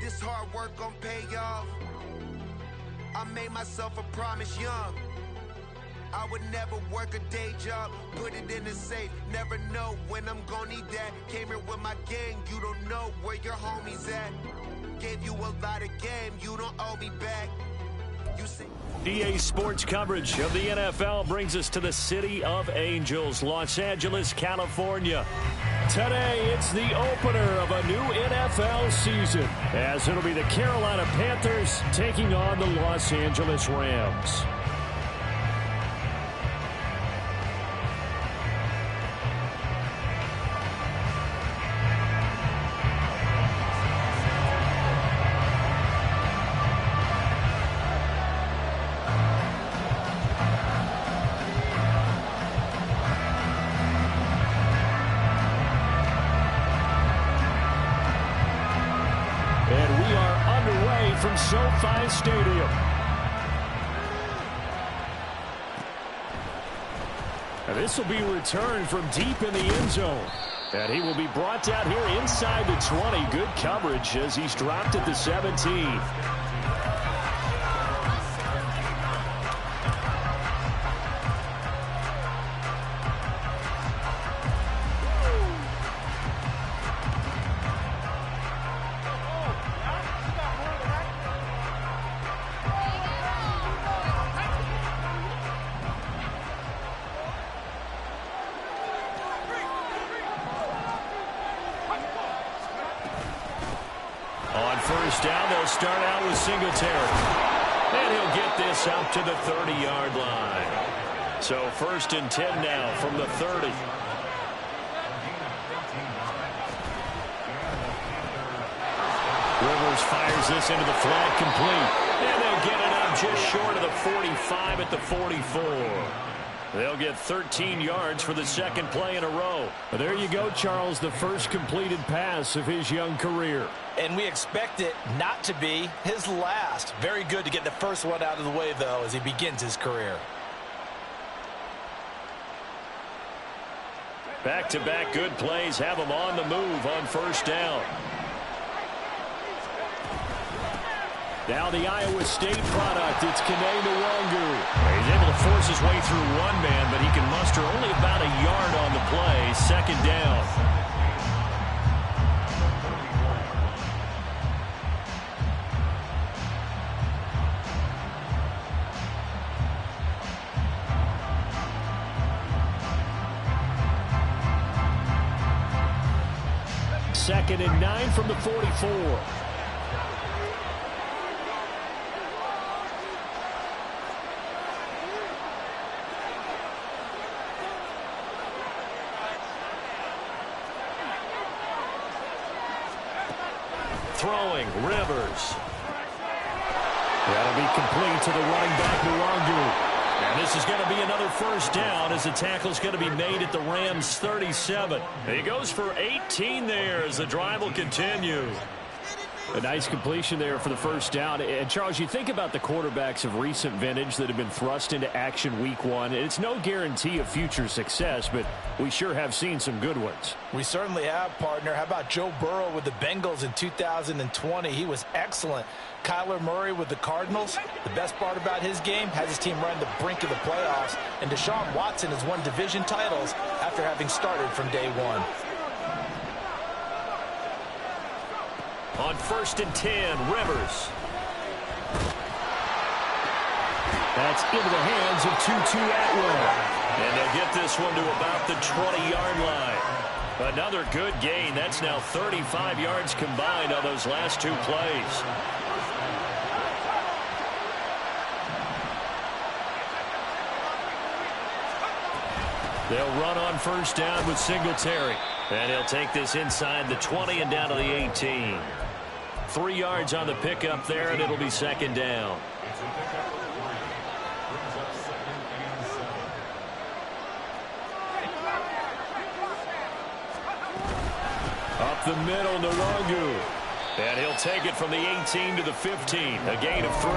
This hard work gon' pay off. I made myself a promise young. I would never work a day job, put it in the safe. Never know when I'm gon' need that. Came here with my gang, you don't know where your homies at. Gave you a lot of game, you don't owe me back. You see. EA Sports coverage of the NFL brings us to the City of Angels, Los Angeles, California. Today, it's the opener of a new NFL season, as it'll be the Carolina Panthers taking on the Los Angeles Rams. From SoFi Stadium. And this will be returned from deep in the end zone. And he will be brought down here inside the 20. Good coverage as he's dropped at the 17. First down, they'll start out with Singletary. And he'll get this out to the 30-yard line. So 1st and 10 now from the 30. Rivers fires this into the flat complete. And they'll get it up just short of the 45 at the 44. They'll get 13 yards for the second play in a row. But there you go, Charles, the first completed pass of his young career. And we expect it not to be his last. Very good to get the first one out of the way, though, as he begins his career. Back-to-back good plays have him on the move on first down. Now the Iowa State product, it's Kene Nwangu. He's able to force his way through one man, but he can muster only about a yard on the play. Second down. Second and 9 from the 44. Throwing, Rivers. That'll be complete to the running back, Nwangu. And this is going to be another first down as the tackle's going to be made at the Rams' 37. He goes for 18 there as the drive will continue. A nice completion there for the first down. And, Charles, you think about the quarterbacks of recent vintage that have been thrust into action week one. It's no guarantee of future success, but we sure have seen some good ones. We certainly have, partner. How about Joe Burrow with the Bengals in 2020? He was excellent. Kyler Murray with the Cardinals. The best part about his game has his team right on the brink of the playoffs. And Deshaun Watson has won division titles after having started from day one. On 1st and 10, Rivers. That's into the hands of Tutu Atwell. And they'll get this one to about the 20-yard line. Another good gain. That's now 35 yards combined on those last two plays. They'll run on first down with Singletary. And he'll take this inside the 20 and down to the 18. 3 yards on the pickup there, and it'll be second down. Up the middle, Nwangu. And he'll take it from the 18 to the 15. A gain of 3.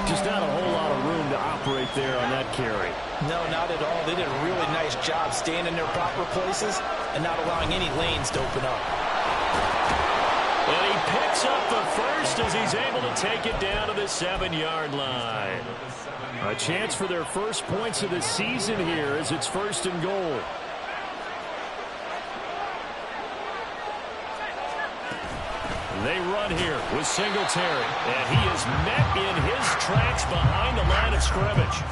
Just not a whole lot of room to operate there on that carry. No, not at all. They did a really nice job staying in their proper places and not allowing any lanes to open up. And he picks up the as he's able to take it down to the 7-yard line. A chance for their first points of the season here as it's 1st and goal. They run here with Singletary, and he is met in his tracks behind the line of scrimmage.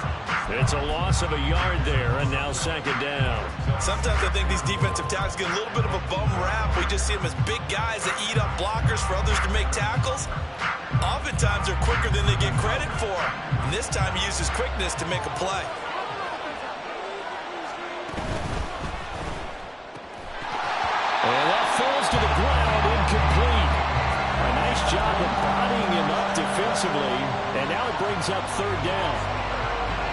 It's a loss of a yard there, and now 2nd down. Sometimes I think these defensive tackles get a little bit of a bum rap. We just see them as big guys that eat up blockers for others to make tackles. Oftentimes they're quicker than they get credit for. And this time he uses quickness to make a play. And that falls to the ground, incomplete. A nice job of bodying him up defensively, and now it brings up 3rd down.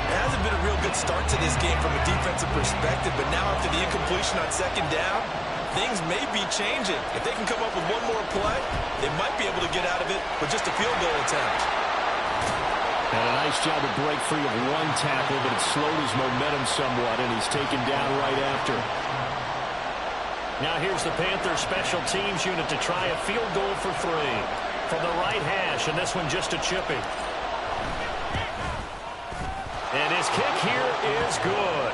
It hasn't been a real good start to this game from a defensive perspective, but now after the incompletion on 2nd down, things may be changing. If they can come up with one more play, they might be able to get out of it with just a field goal attempt. And a nice job to break free of one tackle, but it slowed his momentum somewhat, and he's taken down right after. Now here's the Panthers special teams unit to try a field goal for 3. From the right hash, and this one just a chippy. And his kick here is good.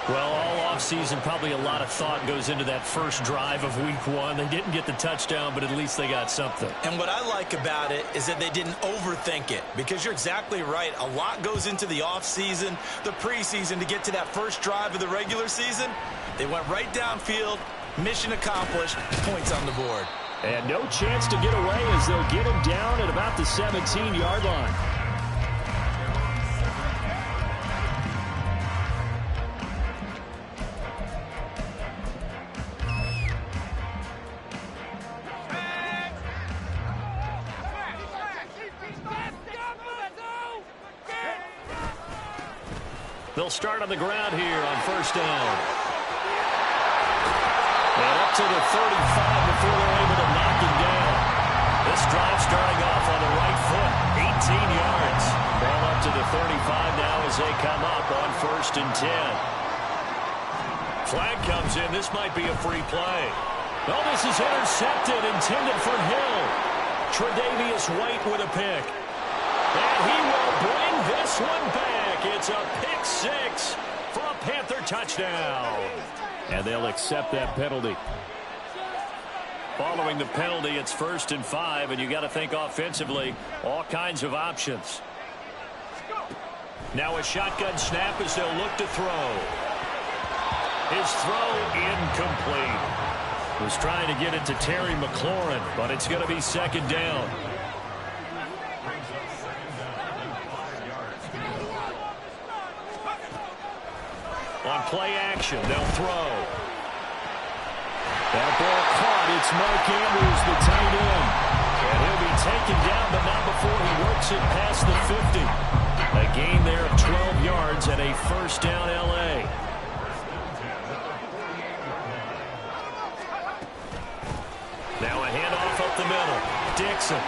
Well, all offseason, probably a lot of thought goes into that first drive of week 1. They didn't get the touchdown, but at least they got something. And what I like about it is that they didn't overthink it, because you're exactly right. A lot goes into the offseason, the preseason to get to that first drive of the regular season. They went right downfield, mission accomplished, points on the board. And no chance to get away as they'll get him down at about the 17-yard line. They'll start on the ground here on 1st down. And up to the 35 before they're able to knock him down. This drive starting off on the right foot, 18 yards. Ball up to the 35 now as they come up on 1st and 10. Flag comes in. This might be a free play. Oh, this is intercepted, intended for Hill. Tre'Davious White with a pick. And he will bring this one back. It's a pick 6 for a Panther touchdown. And they'll accept that penalty. Following the penalty, it's 1st and 5, and you got to think offensively, all kinds of options. Now a shotgun snap as they'll look to throw. His throw incomplete. Was trying to get it to Terry McLaurin, but it's going to be 2nd down. On play action, they'll throw. That ball caught. It's Mark Andrews, the tight end. And he'll be taken down, but not before he works it past the 50. A gain there of 12 yards and a 1st down L.A. Now a handoff up the middle. Dixon.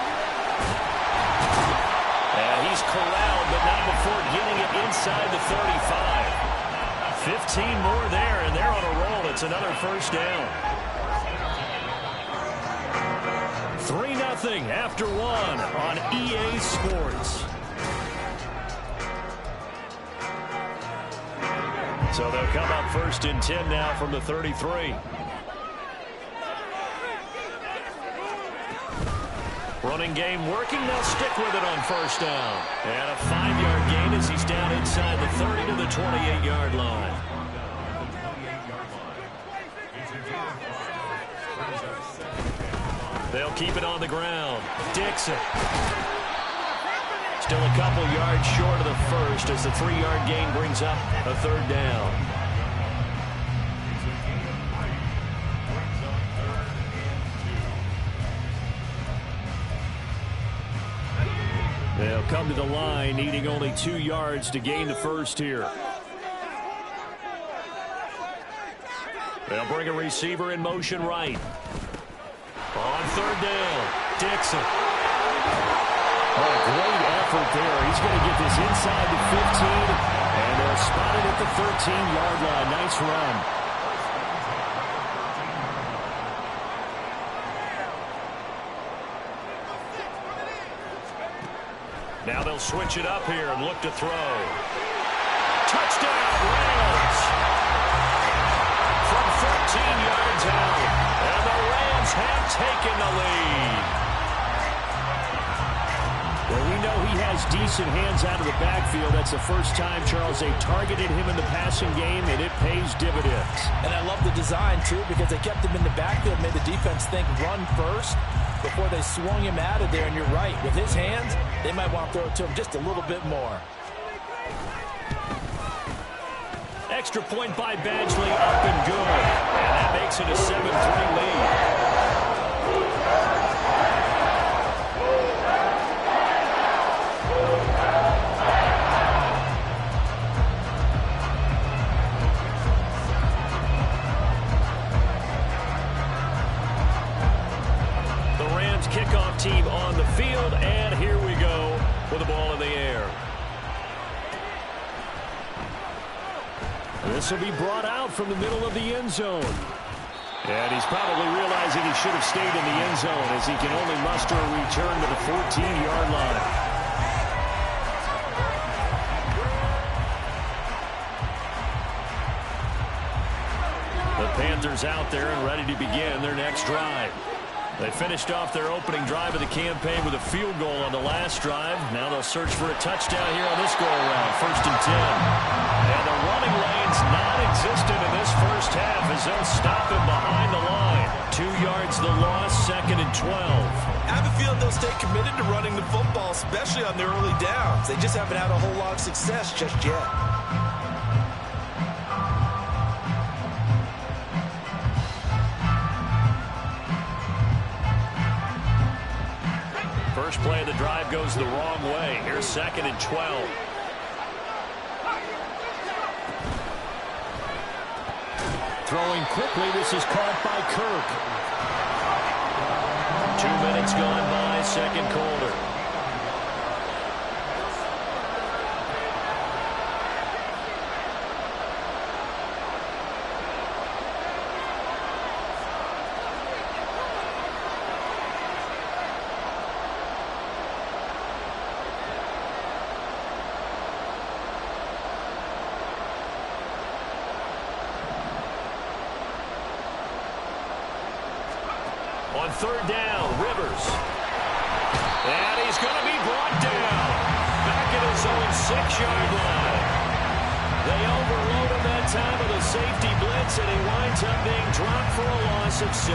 And he's corralled, but not before getting it inside the 35. 15 more there, and they're on a roll. It's another 1st down. 3-0 after 1 on EA Sports. So they'll come up 1st and 10 now from the 33. Running game working. They'll stick with it on 1st down. And a 5-yard gain as he's down inside the 30 to the 28-yard line. They'll keep it on the ground. Dixon. Still a couple yards short of the 1st as the 3-yard gain brings up a 3rd down. They'll come to the line, needing only 2 yards to gain the 1st here. They'll bring a receiver in motion right. On 3rd down, Dixon. Oh, great effort there. He's going to get this inside the 15, and they'll spot it at the 13-yard line. Nice run. Now they'll switch it up here and look to throw. Touchdown, Rams! From 14 yards out, and the Rams have taken the lead. Well, we know he has decent hands out of the backfield. That's the first time, Charles, they targeted him in the passing game, and it pays dividends. And I love the design, too, because they kept him in the backfield, made the defense think run first before they swung him out of there. And you're right, with his hands, they might want to throw it to him just a little bit more. Extra point by Badgley, up and good. And that makes it a 7-3 lead. Kickoff team on the field, and here we go with the ball in the air. This will be brought out from the middle of the end zone. And he's probably realizing he should have stayed in the end zone as he can only muster a return to the 14-yard line. The Panthers out there and ready to begin their next drive. They finished off their opening drive of the campaign with a field goal on the last drive. Now they'll search for a touchdown here on this go-around. 1st and 10. And the running lane's non-existent in this first half as they'll stop him behind the line. 2 yards the loss, 2nd and 12. I have a feeling they'll stay committed to running the football, especially on their early downs. They just haven't had a whole lot of success just yet. First play of the drive goes the wrong way. Here's 2nd and 12. Throwing quickly, this is caught by Kirk. 2 minutes gone by, second quarter. On 3rd down, Rivers. And he's going to be brought down. Back at his own 6-yard line. They overload him that time with a safety blitz, and he winds up being dropped for a loss of 7.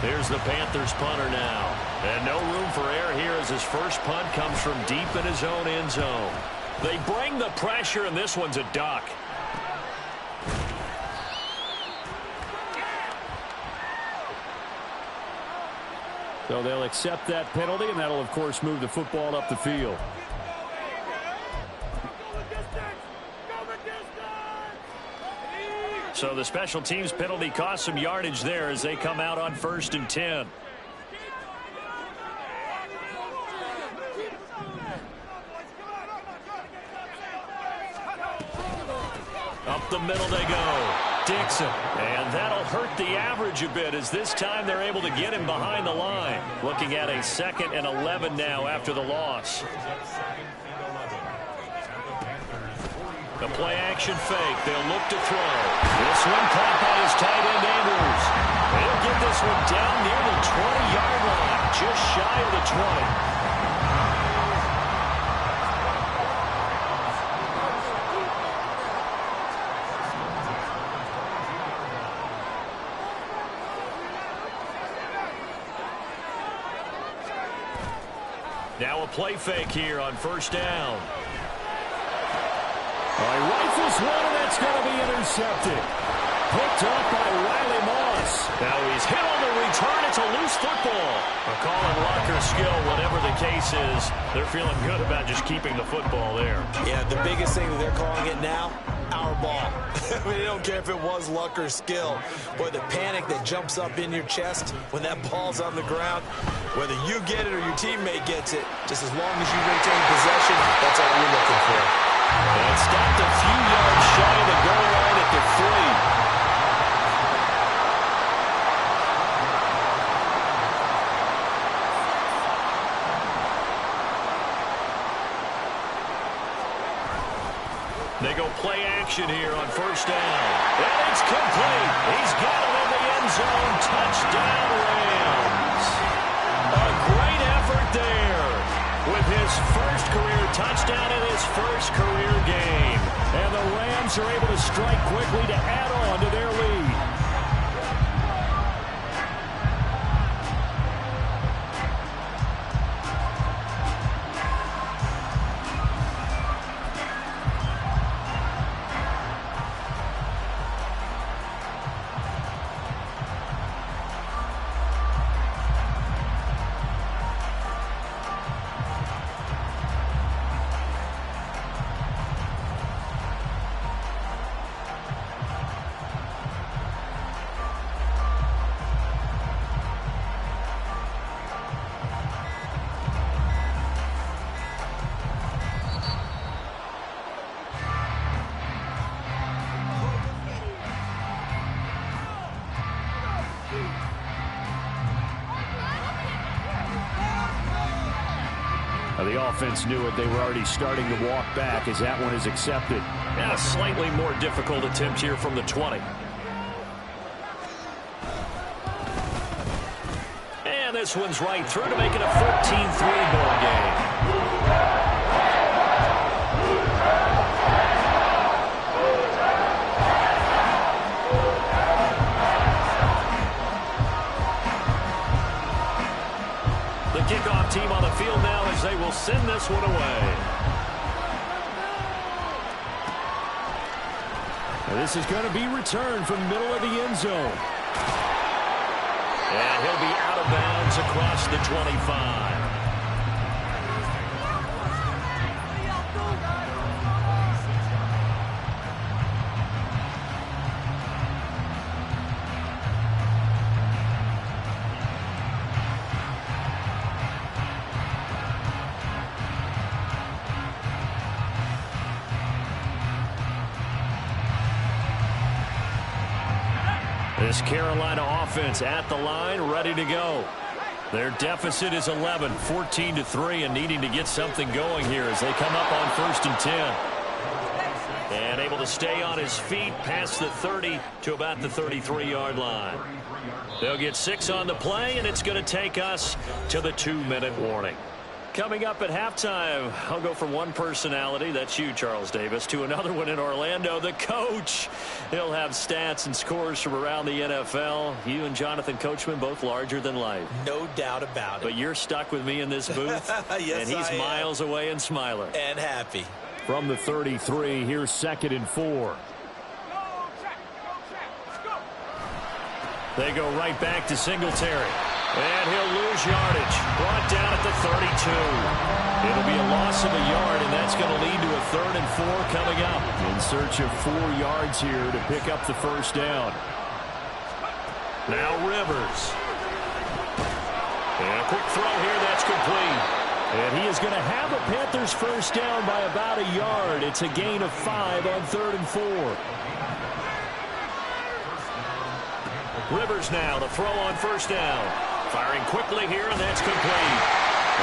Here's the Panthers punter now. And no room for error here as his first punt comes from deep in his own end zone. They bring the pressure, and this one's a duck. So they'll accept that penalty, and that'll, of course, move the football up the field. So the special teams penalty cost some yardage there as they come out on 1st and 10. Up the middle they go. Dixon. And that'll hurt the average a bit as this time they're able to get him behind the line. Looking at a 2nd and 11 now after the loss. The play action fake. They'll look to throw. This one caught by his tight end Andrews. They'll get this one down near the 20-yard line. Just shy of the 20. Now a play fake here on 1st down. He rifles one, and that's going to be intercepted. Picked up by Riley Moss. Now he's hit on the return. It's a loose football. A call on locker skill, whatever the case is. They're feeling good about just keeping the football there. Yeah, the biggest thing that they're calling it now, our ball. I mean, they don't care if it was luck or skill. Boy, the panic that jumps up in your chest when that ball's on the ground, whether you get it or your teammate gets it, just as long as you retain possession, that's all you're looking for. And stopped a few yards shy of the goal line at the 3. They go play action here on first down. And it's complete. He's got it in the end zone. Touchdown, Rams. A great effort there with his first career touchdown in his first career game. And the Rams are able to strike quickly to add on to their lead. The offense knew it. They were already starting to walk back as that one is accepted. And a slightly more difficult attempt here from the 20. And this one's right through to make it a 14-3 ball game. Kickoff team on the field now as they will send this one away. And this is going to be returned from the middle of the end zone. And he'll be out of bounds across the 25. This Carolina offense at the line, ready to go. Their deficit is 11, 14-3, and needing to get something going here as they come up on 1st and 10. And able to stay on his feet past the 30 to about the 33-yard line. They'll get 6 on the play, and it's going to take us to the 2-minute warning. Coming up at halftime, I'll go from one personality, that's you, Charles Davis, to another one in Orlando, the coach. He'll have stats and scores from around the NFL. You and Jonathan Coachman, both larger than life. No doubt about it. But you're stuck with me in this booth. Yes, and he's miles away and smiling. And happy. From the 33, here's 2nd and 4. They go right back to Singletary. And he'll lose yardage. Brought down at the 32. It'll be a loss of a yard, and that's going to lead to a 3rd and 4 coming up. In search of 4 yards here to pick up the first down. Now Rivers. And a quick throw here, that's complete. And he is going to have a Panthers first down by about a yard. It's a gain of 5 on 3rd and 4. Rivers now, the throw on first down. Firing quickly here, and that's complete.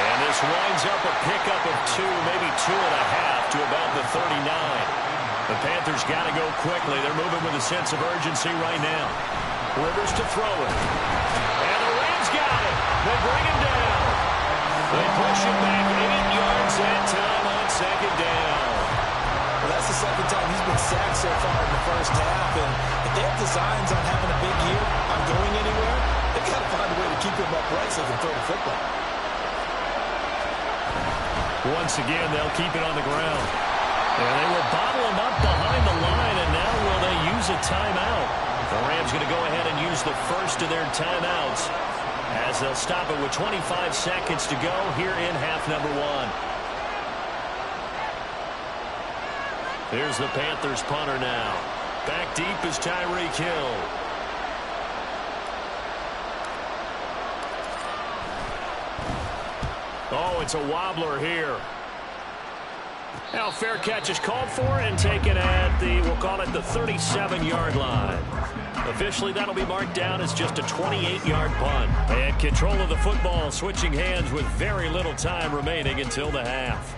And this winds up a pickup of 2, maybe 2.5 to about the 39. The Panthers got to go quickly. They're moving with a sense of urgency right now. Rivers to throw it. And the Rams got it. They bring him down. They push him back 8 yards that time on 2nd down. Well, that's the 2nd time he's been sacked so far in the first half. And if they have designs on having a big year, on going anywhere, they've got to find a way to keep him upright so they can throw the football. Once again, they'll keep it on the ground. And they will bottle him up behind the line, and now will they use a timeout? The Rams going to go ahead and use the first of their timeouts as they'll stop it with 25 seconds to go here in half number 1. Here's the Panthers punter now. Back deep is Tyreek Hill. Oh, it's a wobbler here. Now fair catch is called for and taken at the, we'll call it the 37-yard line. Officially, that'll be marked down as just a 28-yard punt. And control of the football switching hands with very little time remaining until the half.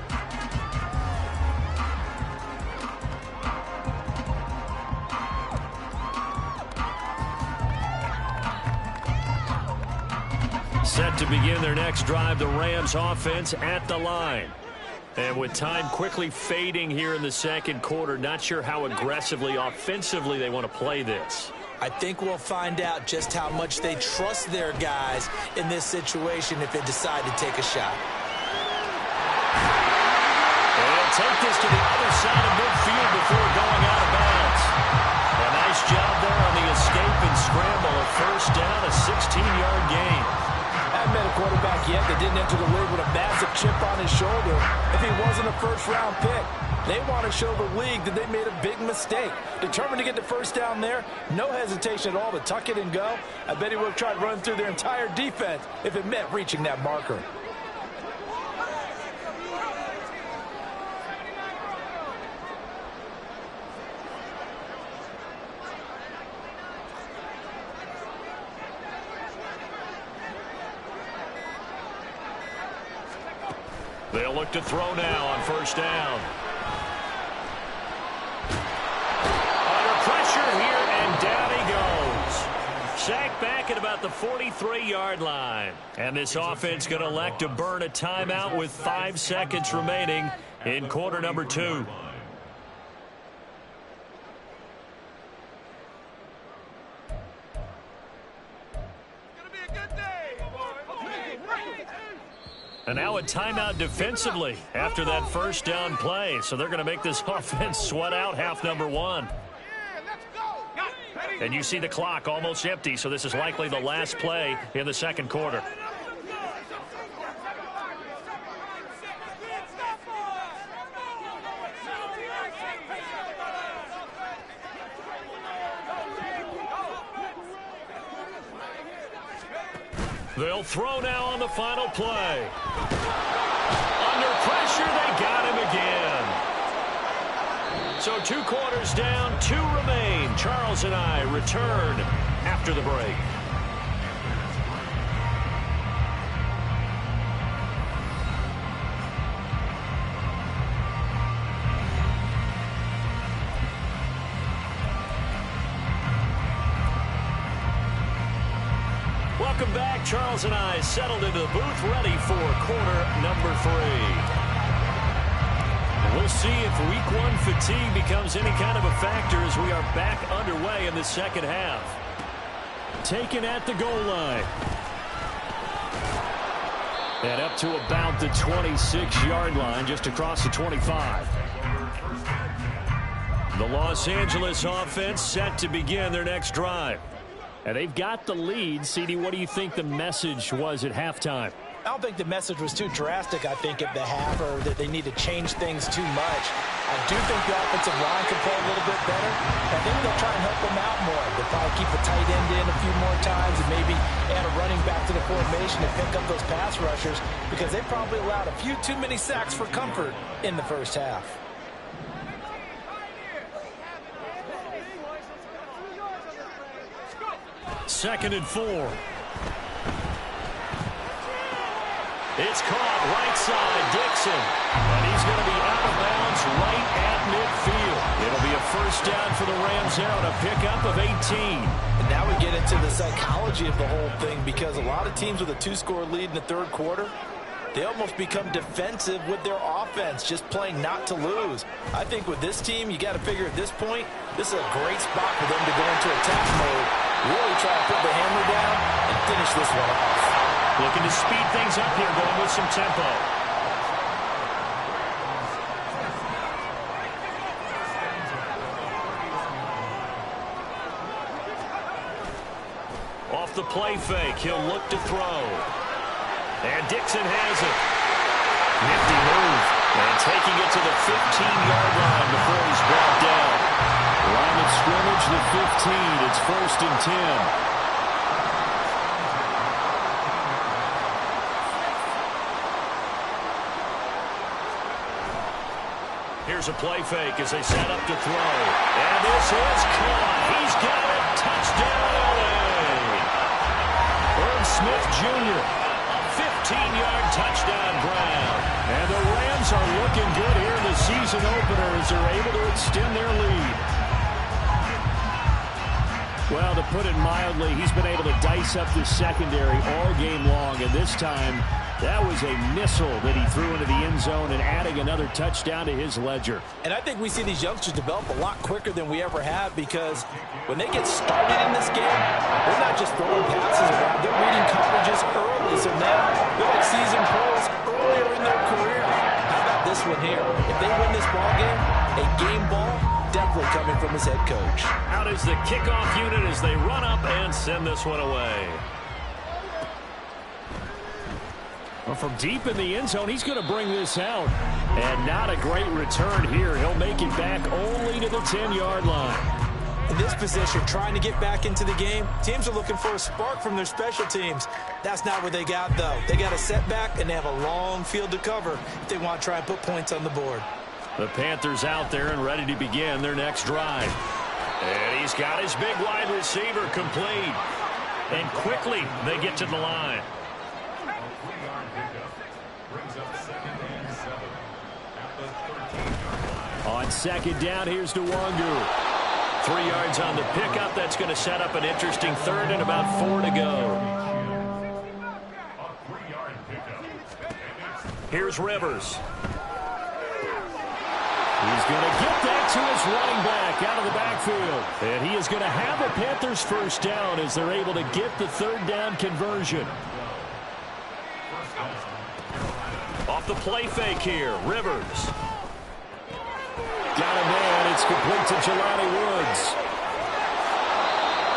set to begin their next drive. The Rams offense at the line. And with time quickly fading here in the second quarter, not sure how aggressively, offensively they want to play this. I think we'll find out just how much they trust their guys in this situation if they decide to take a shot. They'll take this to the other side of midfield before going out of bounds. A nice job there on the escape and scramble. A first down, a 16-yard gain. I haven't met a quarterback yet that didn't enter the league with a massive chip on his shoulder if he wasn't a first-round pick. They want to show the league that they made a big mistake. Determined to get the first down there, no hesitation at all to tuck it and go. I bet he would have tried running through their entire defense if it meant reaching that marker. They'll look to throw now on first down. Under pressure here, and down he goes. Sacked back at about the 43-yard line. And this offense going to elect to burn a timeout with 5 seconds remaining in quarter number 2. And now a timeout defensively after that first down play. So they're going to make this offense sweat out half number 1. And you see the clock almost empty, so this is likely the last play in the second quarter. They'll throw now on the final play. Under pressure, they got him again. So 2 quarters down, 2 remain. Charles and I return after the break. Welcome back. Charles and I settled into the booth, ready for quarter number 3. We'll see if week 1 fatigue becomes any kind of a factor as we are back underway in the second half. Taken at the goal line. And up to about the 26-yard line, just across the 25. The Los Angeles offense set to begin their next drive. And they've got the lead. CD, what do you think the message was at halftime? I don't think the message was too drastic, I think, at the half, or that they need to change things too much. I do think the offensive line can play a little bit better. I think they'll try and help them out more. They'll probably keep a tight end in a few more times and maybe add a running back to the formation and pick up those pass rushers because they probably allowed a few too many sacks for comfort in the first half. Second and 4. It's caught right side, Dixon. And he's going to be out of bounds right at midfield. It'll be a first down for the Rams there on a pickup of 18. And now we get into the psychology of the whole thing because a lot of teams with a 2-score lead in the third quarter, they almost become defensive with their offense, just playing not to lose. I think with this team, you got to figure at this point, this is a great spot for them to go into attack mode, really try to put the hammer down and finish this one off. Looking to speed things up here, going with some tempo. Off the play fake, he'll look to throw. And Dixon has it. Nifty move. And taking it to the 15-yard line before he's brought down. Line of scrimmage, the 15. It's first and 10. Here's a play fake as they set up to throw. And this is caught. He's got it. Touchdown, LA. Irv Smith Jr. 15-yard touchdown ground. And the Rams are looking good here in the season opener as they're able to extend their lead. Well, to put it mildly, he's been able to dice up the secondary all game long, and this time that was a missile that he threw into the end zone and adding another touchdown to his ledger. And I think we see these youngsters develop a lot quicker than we ever have, because when they get started in this game, they're not just throwing passes around, they're reading coverages early. So now they're like seasoned pros earlier in their career. How about this one here? If they win this ball game, a game ball definitely coming from his head coach. Out is the kickoff unit as they run up and send this one away. Well, from deep in the end zone, he's going to bring this out. And not a great return here. He'll make it back only to the 10-yard line. In this position, trying to get back into the game, teams are looking for a spark from their special teams. That's not what they got, though. They got a setback, and they have a long field to cover if they want to try and put points on the board. The Panthers out there and ready to begin their next drive. And he's got his big wide receiver complete. And quickly, they get to the line. On second down, here's Nwangu. 3 yards on the pickup. That's going to set up an interesting third and about 4 to go. Here's Rivers. He's going to get that to his running back out of the backfield. And he is going to have a Panthers first down as they're able to get the third down conversion. Off the play fake here, Rivers. Got a man. It's complete to Jelani Woods.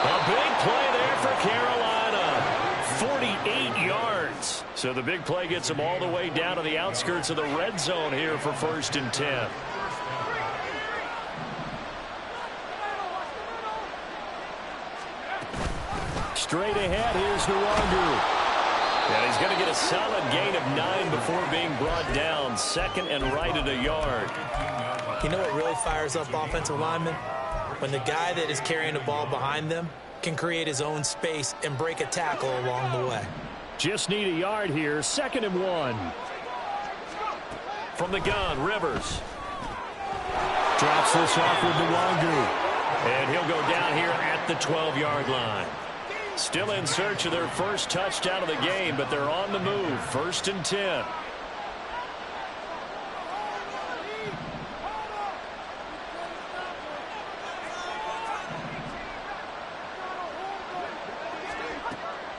A big play there for Carolina. 48 yards. So the big play gets them all the way down to the outskirts of the red zone here for 1st and 10. Straight ahead, here's Nwangu. And he's going to get a solid gain of 9 before being brought down. 2nd and right at a yard. You know what really fires up offensive linemen? When the guy that is carrying the ball behind them can create his own space and break a tackle along the way. Just need a yard here. 2nd and 1. From the gun, Rivers. Drops this off with Nwangu. And he'll go down here at the 12-yard line. Still in search of their first touchdown of the game, but they're on the move. 1st and 10.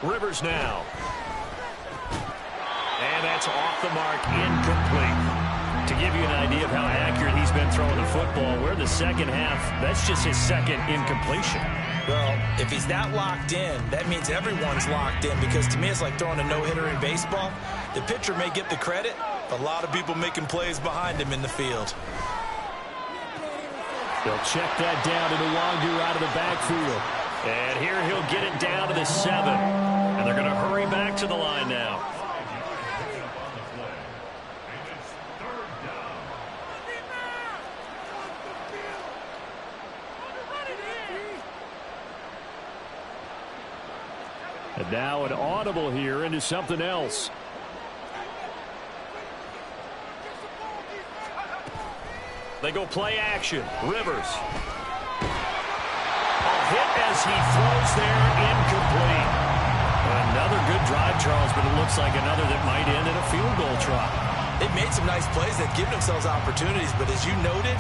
Rivers now. And that's off the mark, incomplete. To give you an idea of how accurate he's been throwing the football, we're the second half. That's just his second incompletion. Well, if he's that locked in, that means everyone's locked in, because to me it's like throwing a no-hitter in baseball. The pitcher may get the credit, but a lot of people making plays behind him in the field. They'll check that down to Nwangu out of the backfield. And here he'll get it down to the 7. And they're going to hurry back to the line now. And now an audible here into something else. They go play action. Rivers. A hit as he throws there, incomplete. Another good drive, Charles, but it looks like another that might end in a field goal try. They've made some nice plays. They've given themselves opportunities, but as you noted,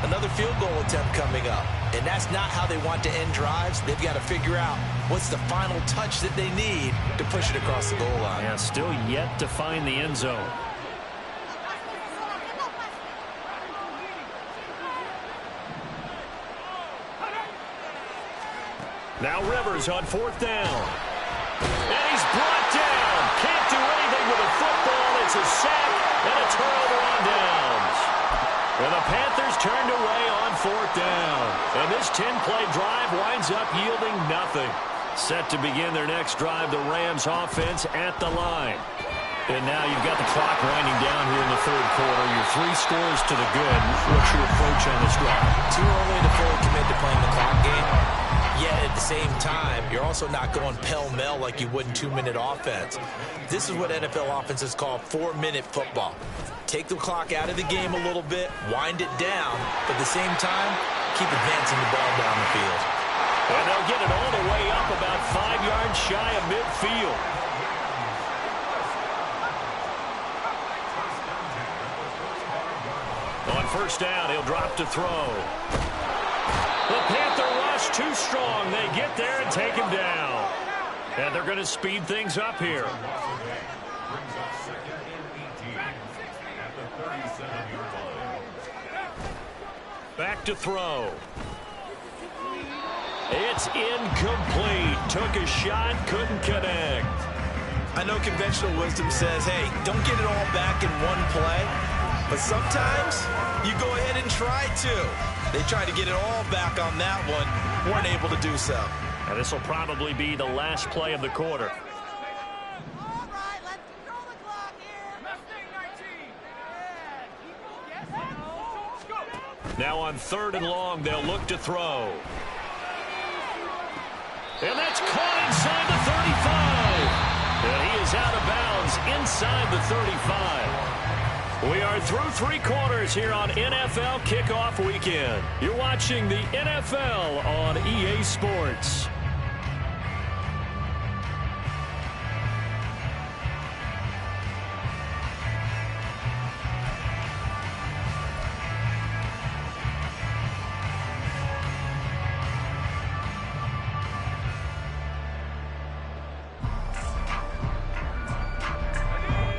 another field goal attempt coming up. And that's not how they want to end drives. They've got to figure out what's the final touch that they need to push it across the goal line. Yeah, still yet to find the end zone. Now Rivers on 4th down. And he's brought down. Can't do anything with the football. It's a sack and a turnover on downs. And the Panthers turned away on 4th down. And this 10-play drive winds up yielding nothing. Set to begin their next drive, the Rams offense at the line. And now you've got the clock winding down here in the 3rd quarter. You're 3 scores to the good. What's your approach on this drive? Too early to fully commit to playing the clock game. Yet at the same time, you're also not going pell-mell like you would in 2-minute offense. This is what NFL offenses call 4-minute football. Take the clock out of the game a little bit, wind it down, but at the same time, keep advancing the ball down the field. And they'll get it all the way up about 5 yards shy of midfield. On first down, he'll drop to throw. The Panther rush too strong. They get there and take him down. And they're going to speed things up here. Back to throw. It's incomplete. Took a shot, couldn't connect. I know conventional wisdom says, hey, don't get it all back in one play. But sometimes you go ahead and try to. They tried to get it all back on that one. Weren't able to do so. And this will probably be the last play of the quarter. All right, let's control the clock here. Now on 3rd and long, they'll look to throw. And that's caught inside the 35. And he is out of bounds inside the 35. We are through 3 quarters here on NFL Kickoff Weekend. You're watching the NFL on EA Sports.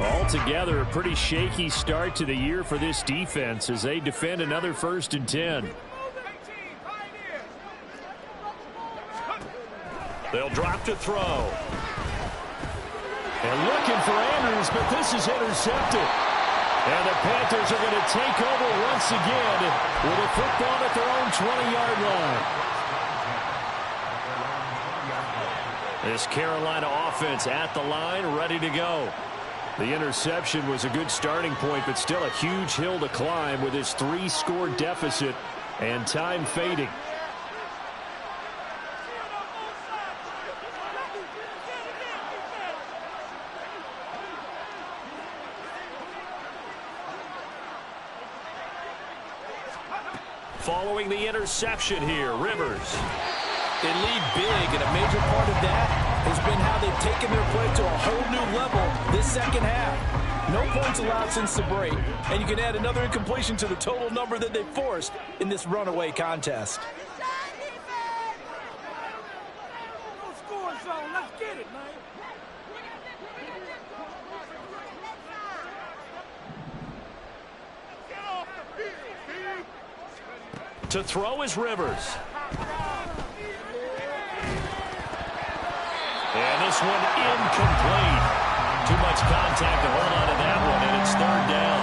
Altogether, a pretty shaky start to the year for this defense as they defend another 1st and 10. They'll drop to throw. And looking for Andrews, but this is intercepted. And the Panthers are going to take over once again with a football at their own 20-yard line. This Carolina offense at the line, ready to go. The interception was a good starting point, but still a huge hill to climb with his 3-score deficit and time fading. Following the interception here, Rivers. They lead big, and a major part of that has been how they've taken their play to a whole new level this second half. No points allowed since the break, and you can add another incompletion to the total number that they forced in this runaway contest. Let's get it, man. To throw is Rivers. And this one incomplete. Too much contact to hold on to that one, and it's 3rd down.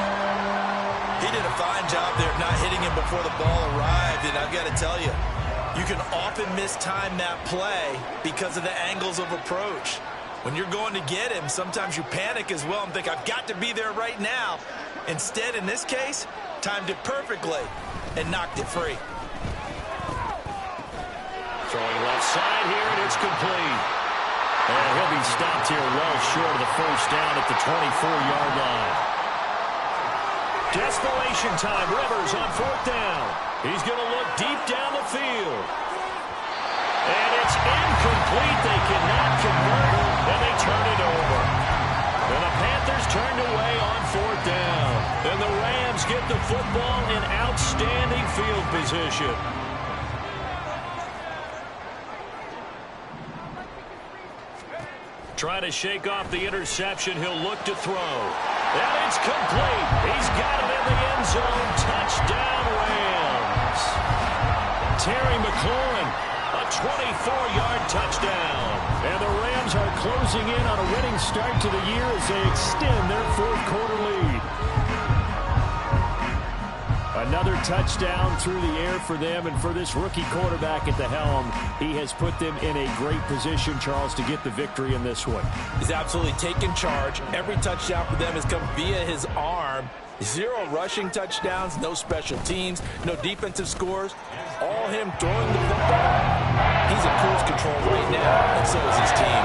He did a fine job there of not hitting him before the ball arrived, and I've got to tell you, you can often mistime that play because of the angles of approach. When you're going to get him, sometimes you panic as well and think, I've got to be there right now. Instead, in this case, timed it perfectly and knocked it free. Throwing left side here, and it's complete. And he'll be stopped here well short of the 1st down at the 24-yard line. Desperation time. Rivers on 4th down. He's going to look deep down the field. And it's incomplete. They cannot convert, and they turn it over. And the Panthers turned away on 4th down. And the Rams get the football in outstanding field position. Trying to shake off the interception. He'll look to throw. And it's complete. He's got it in the end zone. Touchdown, Rams. Terry McLaurin, a 24-yard touchdown. And the Rams are closing in on a winning start to the year as they extend their 4th quarter lead. Another touchdown through the air for them, and for this rookie quarterback at the helm, he has put them in a great position, Charles, to get the victory in this one. He's absolutely taken charge. Every touchdown for them has come via his arm. 0 rushing touchdowns, no special teams, no defensive scores. All him throwing the football. He's in cruise control right now, and so is his team.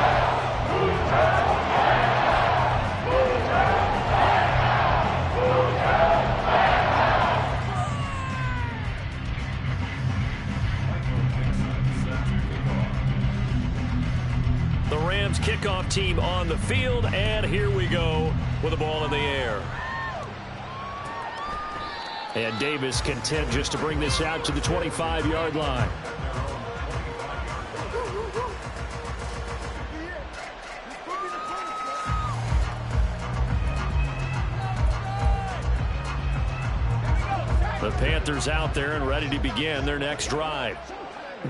Rams kickoff team on the field, and here we go with the ball in the air. And Davis content just to bring this out to the 25-yard line. The Panthers out there and ready to begin their next drive.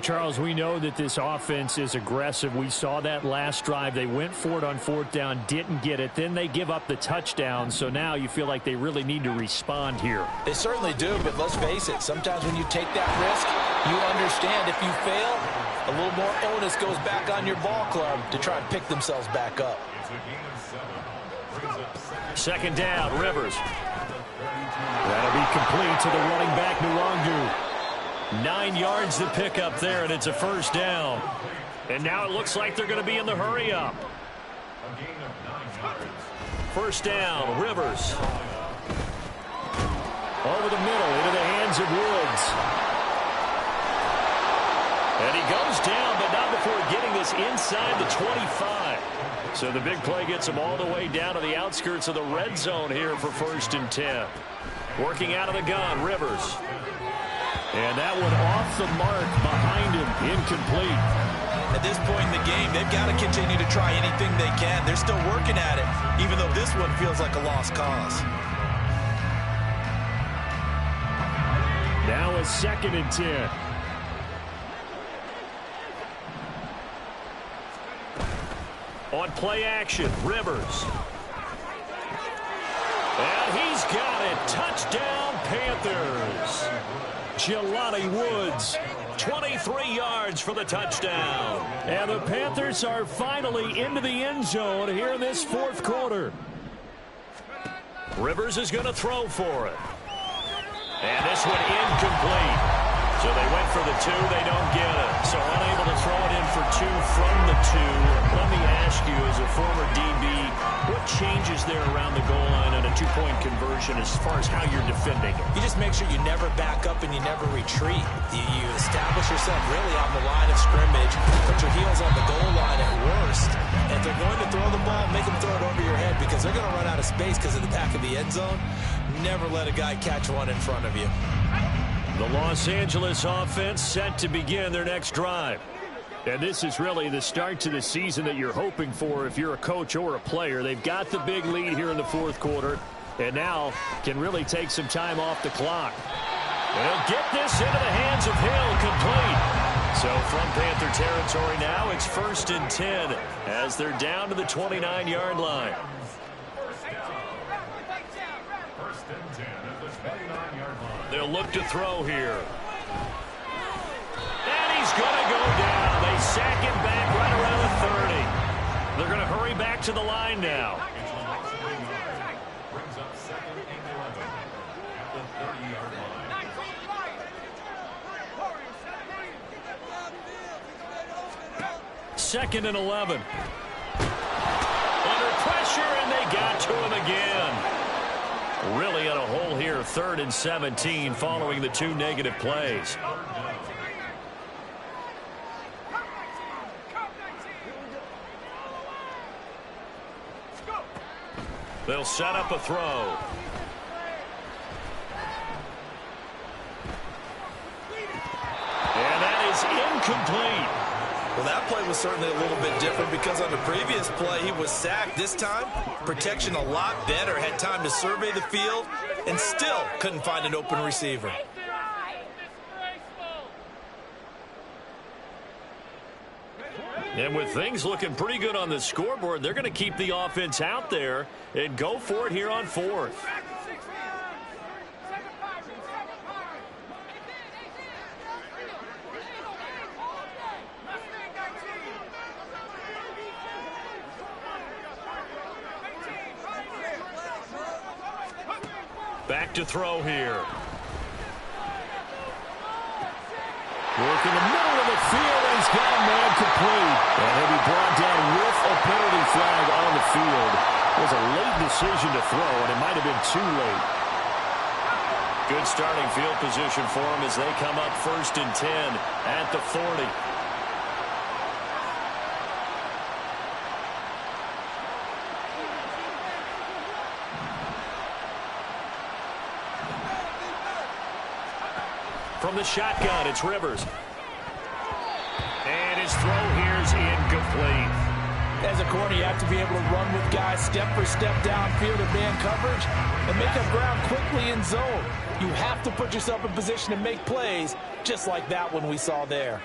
Charles, we know that this offense is aggressive. We saw that last drive. They went for it on fourth down, didn't get it. Then they give up the touchdown. So now you feel like they really need to respond here. They certainly do, but let's face it. Sometimes when you take that risk, you understand if you fail, a little more onus goes back on your ball club to try and pick themselves back up. Second down, Rivers. That'll be complete to the running back, Nwangu. 9 yards to pick up there, and it's a first down. And now it looks like they're going to be in the hurry-up. First down, Rivers. Over the middle, into the hands of Woods. And he goes down, but not before getting this inside the 25. So the big play gets him all the way down to the outskirts of the red zone here for 1st and 10. Working out of the gun, Rivers. And that one off the mark behind him, incomplete. At this point in the game, they've got to continue to try anything they can. They're still working at it, even though this one feels like a lost cause. Now a 2nd and 10. On play action, Rivers. And he's got it. Touchdown, Panthers. Jelani Woods, 23 yards for the touchdown. And the Panthers are finally into the end zone here in this 4th quarter. Rivers is going to throw for it. And this one incomplete. So they went for the 2, they don't get it. So unable to throw it in for 2 from the 2. Let me ask you, as a former DB, what changes there around the goal line on a 2-point conversion as far as how you're defending it? You just make sure you never back up and you never retreat. You establish yourself really on the line of scrimmage, put your heels on the goal line at worst. And if they're going to throw the ball, make them throw it over your head because they're going to run out of space because of the back of the end zone. Never let a guy catch one in front of you. The Los Angeles offense set to begin their next drive. And this is really the start to the season that you're hoping for if you're a coach or a player. They've got the big lead here in the 4th quarter, and now can really take some time off the clock. They'll get this into the hands of Hill, complete. So from Panther territory now, it's 1st and 10 as they're down to the 29-yard line. They'll look to throw here. And he's going to go down. They sack him back right around the 30. They're going to hurry back to the line now. Brings up 2nd and 11 at the 30-yard line. 2nd and 11. Under pressure, and they got to him again. Really in a hole here, 3rd and 17 following the 2 negative plays. They'll set up a throw. And that is incomplete. Well, that play was certainly a little bit different because on the previous play, he was sacked. This time, protection a lot better. Had time to survey the field and still couldn't find an open receiver. And with things looking pretty good on the scoreboard, they're going to keep the offense out there and go for it here on 4th. Back to throw here. Working the middle of the field, and he's got a man complete. And he'll be brought down with a penalty flag on the field. It was a late decision to throw, and it might have been too late. Good starting field position for them as they come up 1st and 10 at the 40. from the shotgun. It's Rivers. And his throw here is incomplete. As a corner, you have to be able to run with guys step for step downfield in man coverage and make up ground quickly in zone. You have to put yourself in position to make plays, just like that one we saw there.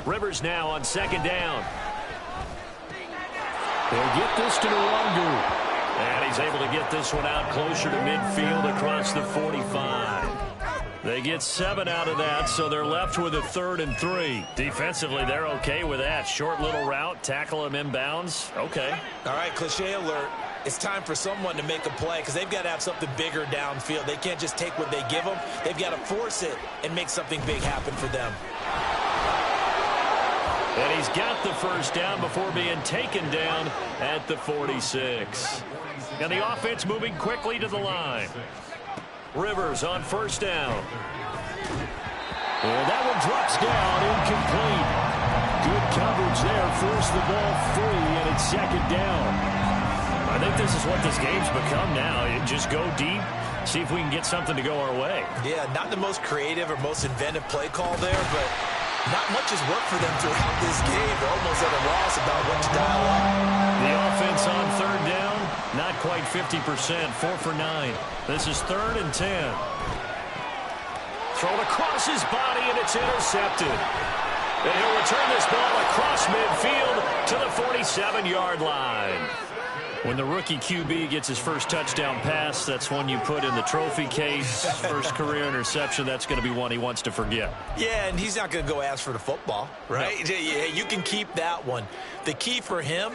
Rivers now on second down. They'll get this to Nwangu. And he's able to get this one out closer to midfield across the 45. They get 7 out of that, so they're left with a 3rd and 3. Defensively, they're okay with that. Short little route, tackle him inbounds. Okay. All right, cliche alert. It's time for someone to make a play because they've got to have something bigger downfield. They can't just take what they give them. They've got to force it and make something big happen for them. And he's got the first down before being taken down at the 46. And the offense moving quickly to the line. Rivers on first down. And that one drops down, incomplete. Good coverage there, forced the ball free, and it's second down. I think this is what this game's become now. Just go deep, see if we can get something to go our way. Yeah, not the most creative or most inventive play call there, but not much has worked for them throughout this game. They're almost at a loss about what to dial up. The offense on third down, not quite 50%, 4 for 9. This is 3rd and 10. Thrown across his body, and it's intercepted. And he'll return this ball across midfield to the 47-yard line. When the rookie QB gets his first touchdown pass, that's one you put in the trophy case. First career interception, that's going to be one he wants to forget. Yeah, and he's not going to go ask for the football, right? No. Yeah, you can keep that one. The key for him,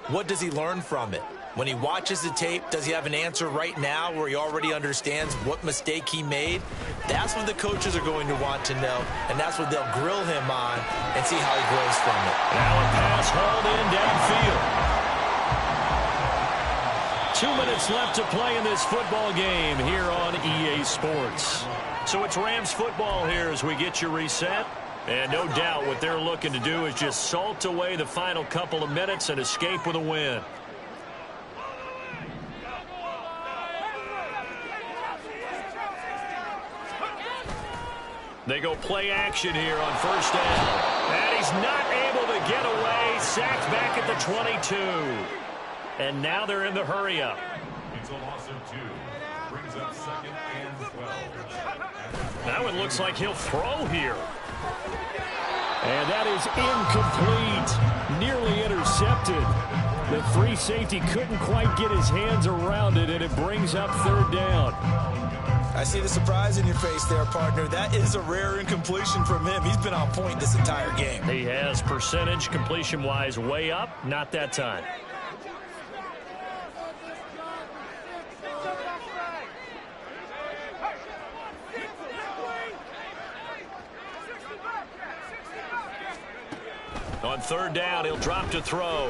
what does he learn from it? When he watches the tape, does he have an answer right now where he already understands what mistake he made? That's what the coaches are going to want to know, and that's what they'll grill him on and see how he grows from it. Now a pass hauled in downfield. 2 minutes left to play in this football game here on EA Sports. So it's Rams football here as we get you reset. And no doubt what they're looking to do is just salt away the final couple of minutes and escape with a win. They go play action here on first down. And he's not able to get away. Sacked back at the 22. And now they're in the hurry-up. It's a loss of 2. Brings up 2nd and 12. Now it looks like he'll throw here. And that is incomplete. Nearly intercepted. The free safety couldn't quite get his hands around it, and it brings up 3rd down. I see the surprise in your face there, partner. That is a rare incompletion from him. He's been on point this entire game. He has percentage completion-wise way up. Not that time. On 3rd down, he'll drop to throw.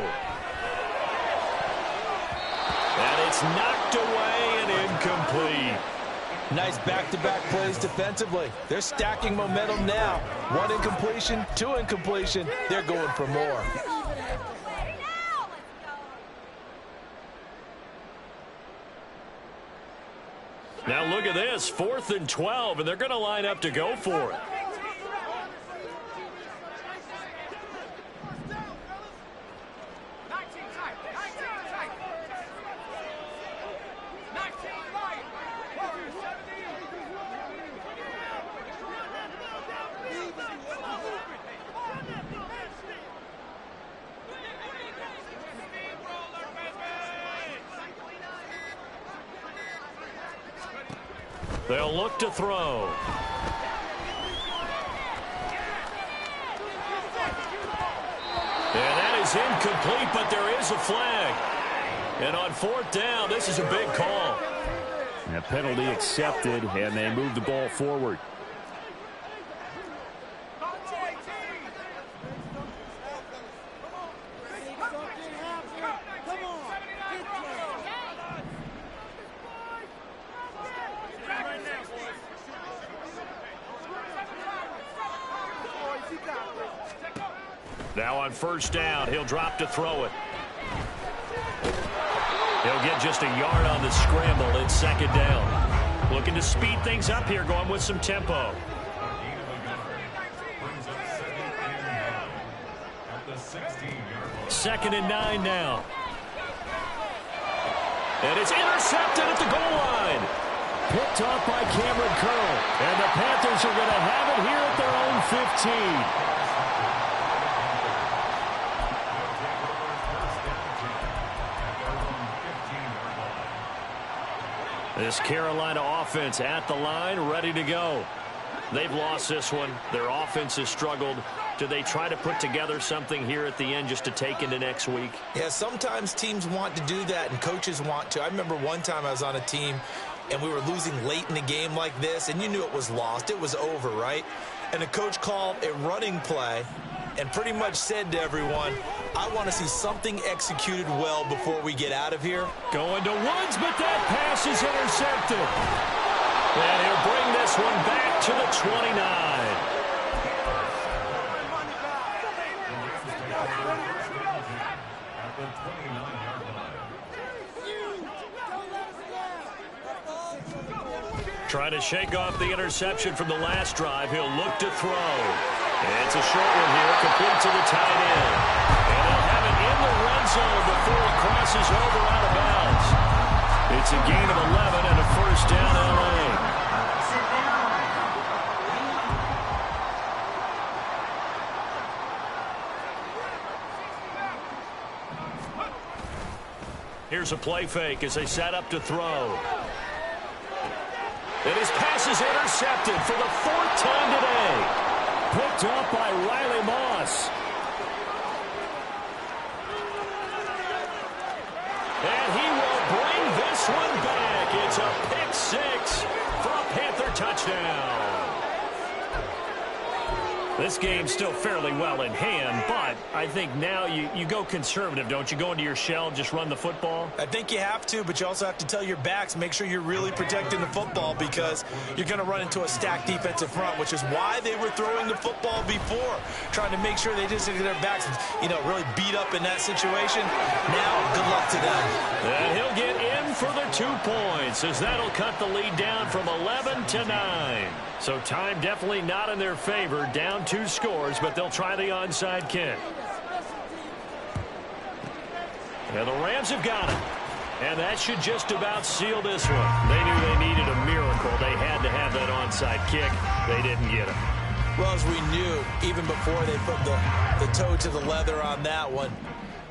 And it's knocked away and incomplete. Nice back-to-back plays defensively. They're stacking momentum now. 1 incompletion, 2 incompletion. They're going for more. Now look at this, 4th and 12, and they're going to line up to go for it. They'll look to throw. And that is incomplete, but there is a flag. And on 4th down, this is a big call. A penalty accepted, and they move the ball forward. Now on 1st down, he'll drop to throw it. He'll get just a yard on the scramble. It's 2nd down. Looking to speed things up here, going with some tempo. Second and 9 now. And it's intercepted at the goal line. Picked off by Cameron Curl. And the Panthers are going to have it here at their own 15. This Carolina offense at the line, ready to go. They've lost this one. Their offense has struggled. Do they try to put together something here at the end just to take into next week? Yeah, sometimes teams want to do that and coaches want to. I remember one time I was on a team and we were losing late in the game like this, and you knew it was lost. It was over, right? And the coach called a running play and pretty much said to everyone, I want to see something executed well before we get out of here. Going to Woods, but that pass is intercepted. And he'll bring this one back to the 29. Trying to shake off the interception from the last drive. He'll look to throw. It's a short one here, complete to the tight end. And he'll have it in the red zone before it crosses over out of bounds. It's a gain of 11 and a first down, LA. Here's a play fake as they set up to throw. And his pass is intercepted for the 4th time today. Picked up by Riley Moss. And he will bring this one back. It's a pick 6 for a Panther touchdown. This game's still fairly well in hand, but I think now you go conservative, don't you? Go into your shell, just run the football? I think you have to, but you also have to tell your backs, make sure you're really protecting the football because you're going to run into a stacked defensive front, which is why they were throwing the football before, trying to make sure they just get their backs, really beat up in that situation. Now, good luck to them. And he'll get in for the 2 points as that'll cut the lead down from 11 to 9. So time definitely not in their favor. Down 2 scores, but they'll try the onside kick. And the Rams have got it. And that should just about seal this one. They knew they needed a miracle. They had to have that onside kick. They didn't get it. Well, as we knew, even before they put the toe to the leather on that one,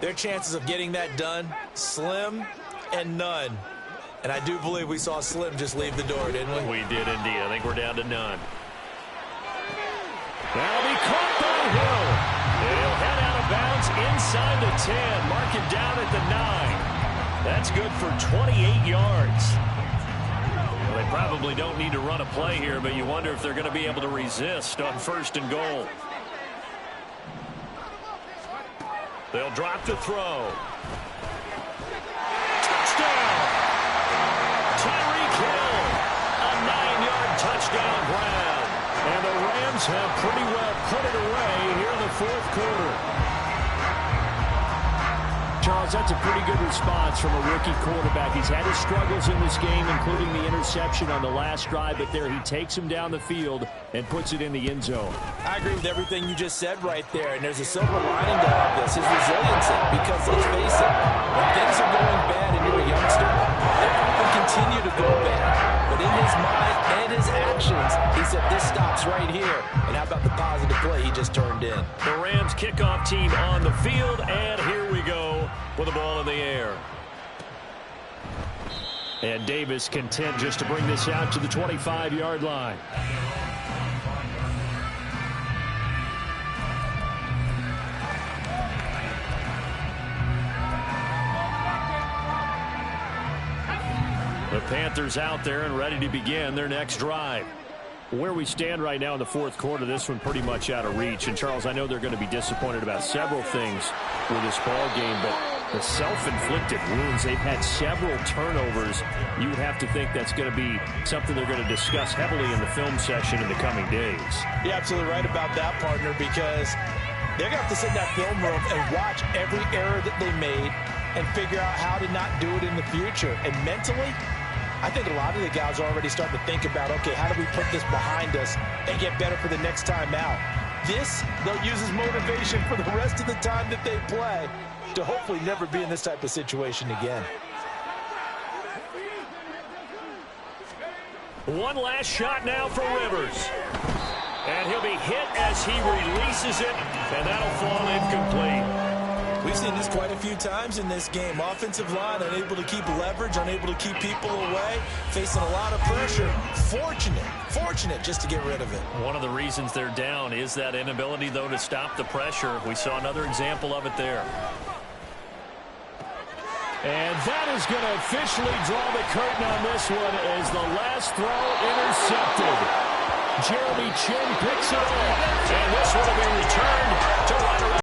their chances of getting that done, slim and none. And I do believe we saw Slim just leave the door, didn't we? We did indeed. I think we're down to none. That'll be caught by Hill. And he'll head out of bounds inside the 10. Mark him down at the 9. That's good for 28 yards. Well, they probably don't need to run a play here, but you wonder if they're going to be able to resist on 1st and goal. They'll drop to throw. Touchdown! Tyreek Hill, a 9-yard touchdown grab. And the Rams have pretty well put it away here in the 4th quarter. Charles, that's a pretty good response from a rookie quarterback. He's had his struggles in this game, including the interception on the last drive, but there he takes him down the field and puts it in the end zone. I agree with everything you just said right there, and there's a silver lining to all this, his resiliency, because let's face it, when things are going bad and you're a youngster, they're going to continue to go bad. But in his mind and his actions, he said this stops right here. And how about the positive play he just turned in? The Rams kickoff team on the field, and here we go with the ball in the air. And Davis content just to bring this out to the 25-yard line. The Panthers out there and ready to begin their next drive. Where we stand right now in the 4th quarter, this one pretty much out of reach. And, Charles, I know they're going to be disappointed about several things with this ball game, but the self-inflicted wounds, they've had several turnovers. You would have to think that's going to be something they're going to discuss heavily in the film session in the coming days. You're absolutely right about that, partner, because they're going to have to sit in that film room and watch every error that they made and figure out how to not do it in the future. And mentally, I think a lot of the guys are already starting to think about, okay, how do we put this behind us and get better for the next time out? This, they'll use as motivation for the rest of the time that they play to hopefully never be in this type of situation again. One last shot now for Rivers. And he'll be hit as he releases it, and that'll fall incomplete. We've seen this quite a few times in this game. Offensive line unable to keep leverage, unable to keep people away, facing a lot of pressure. Fortunate just to get rid of it. One of the reasons they're down is that inability, though, to stop the pressure. We saw another example of it there. And that is going to officially draw the curtain on this one as the last throw intercepted. Jeremy Chin picks it up. And this one will be returned